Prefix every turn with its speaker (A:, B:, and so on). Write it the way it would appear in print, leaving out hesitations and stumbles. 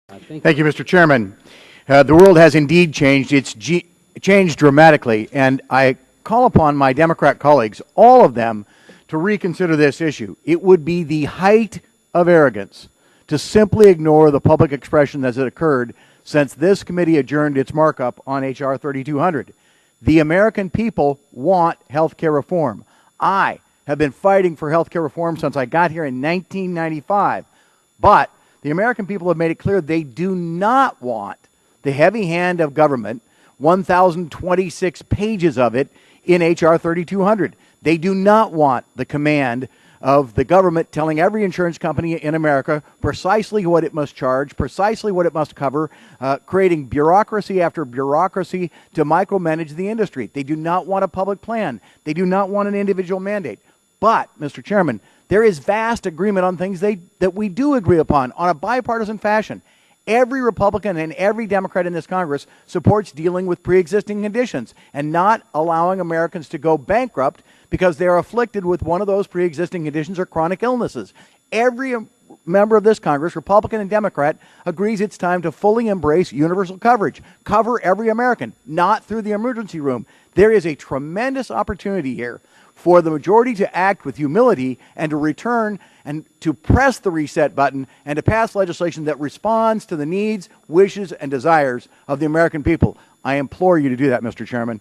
A: Thank you, Mr. Chairman. The world has indeed changed. It's changed dramatically, and I call upon my Democrat colleagues, all of them, to reconsider this issue. It would be the height of arrogance to simply ignore the public expression as it occurred since this committee adjourned its markup on H.R. 3200. The American people want health care reform. I have been fighting for health care reform since I got here in 1995, but the American people have made it clear they do not want the heavy hand of government, 1,026 pages of it in H.R. 3200. They do not want the command of the government telling every insurance company in America precisely what it must charge, precisely what it must cover, creating bureaucracy after bureaucracy to micromanage the industry. They do not want a public plan. They do not want an individual mandate. But, Mr. Chairman, there is vast agreement on things that we do agree upon on a bipartisan fashion. Every Republican and every Democrat in this Congress supports dealing with pre-existing conditions and not allowing Americans to go bankrupt because they are afflicted with one of those pre-existing conditions or chronic illnesses. Every member of this Congress, Republican and Democrat, agrees it's time to fully embrace universal coverage. Cover every American, not through the emergency room. There is a tremendous opportunity here for the majority to act with humility and to return and to press the reset button and to pass legislation that responds to the needs, wishes, and desires of the American people. I implore you to do that, Mr. Chairman.